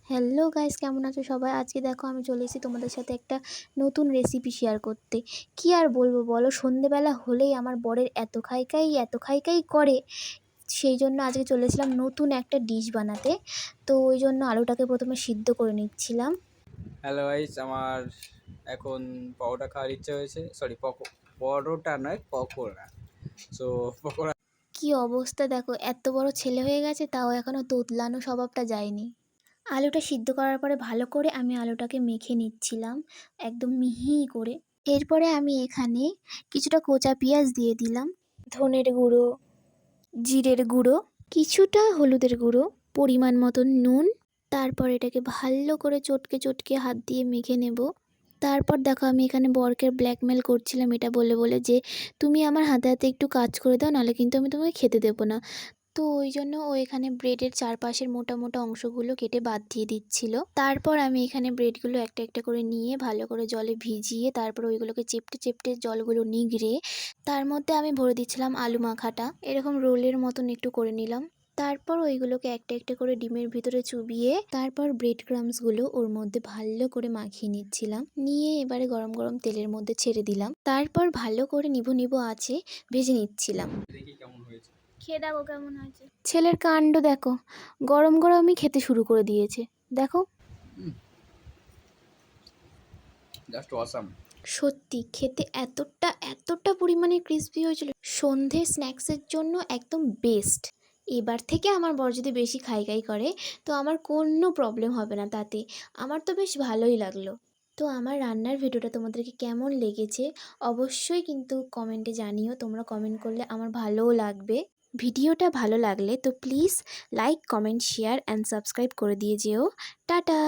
Hello guys, কেমন আছো সবাই? আজকে দেখো আমি চলে এসেছি তোমাদের সাথে একটা নতুন রেসিপি শেয়ার করতে। কি আর বলবো বলো, সন্ধেবেলা হলেই আমার বরের এত খাইকাই করে। সেই জন্য আজকে চলে এসেছিলাম নতুন একটা ডিশ বানাতে। তো ওই জন্য আলুটাকে প্রথমে সিদ্ধ করে নিচ্ছিলাম। হ্যালো গাইস, আমার এখন পরোটা খাওয়ার ইচ্ছে হয়েছে। সরি, পরোটা নয়, পকোড়া। সো পকোড়া। কি অবস্থা দেখো, এত বড় ছেলে হয়ে গেছে তাও এখনো তোতলানো স্বভাবটা যায়নি। আলুটা সিদ্ধ করার পরে ভালো করে আমি আলুটাকে মেখে নিচ্ছিলাম একদম মিহি করে। এরপরে আমি এখানে কিছুটা কোচা পেঁয়াজ দিয়ে দিলাম, ধনের গুঁড়ো, জিরের গুঁড়ো, কিছুটা হলুদের গুঁড়ো, পরিমাণ মতন নুন। তারপর এটাকে ভালো করে চটকে চটকে হাত দিয়ে মেখে নেব। তারপর দেখো আমি এখানে বরকে ব্ল্যাকমেল করছিলাম এটা বলে বলে যে তুমি আমার হাতে হাতে একটু কাজ করে দাও, নাহলে কিন্তু আমি তোমাকে খেতে দেবো না। তো ওই জন্য ও এখানে ব্রেডের চারপাশের মোটা মোটা অংশগুলো কেটে বাদ দিয়ে দিচ্ছিল। তারপর আমি এখানে ব্রেডগুলো একটা একটা করে নিয়ে ভালো করে জলে ভিজিয়ে তারপর ওইগুলোকে চেপটে চেপটে জলগুলো নিগড়ে তার মধ্যে আমি ভরে দিচ্ছিলাম আলু মাখাটা, এরকম রোলের মতন একটু করে নিলাম। তারপর ওইগুলোকে একটা একটা করে ডিমের ভিতরে চুবিয়ে তারপর ব্রেড ক্রামসগুলো ওর মধ্যে ভালো করে মাখিয়ে নিচ্ছিলাম, নিয়ে এবারে গরম গরম তেলের মধ্যে ছেড়ে দিলাম। তারপর ভালো করে নিভু নিভু আছে ভেজে নিচ্ছিলাম। দেখি কেমন হয়েছে। খেয়ে দেখো কেমন হয়েছে। ছেলের কাণ্ড দেখো, গরম গরমই খেতে শুরু করে দিয়েছে। দেখো, জাস্ট অসাম। সত্যি খেতে এতটা পরিমাণে ক্রিস্পি হয়েছিল, সন্ধে স্ন্যাক্সের জন্য একদম বেস্ট। এবার থেকে আমার বর যদি বেশি খাই করে তো আমার কোনো প্রবলেম হবে না তাতে। আমার তো বেশ ভালোই লাগলো। তো আমার রান্নার ভিডিওটা তোমাদেরকে কেমন লেগেছে অবশ্যই কিন্তু কমেন্টে জানিও। তোমরা কমেন্ট করলে আমার ভালোও লাগবে। ভিডিওটা ভালো লাগলে তো please like, comment, share and subscribe করে দিয়ে যেও। টাটা।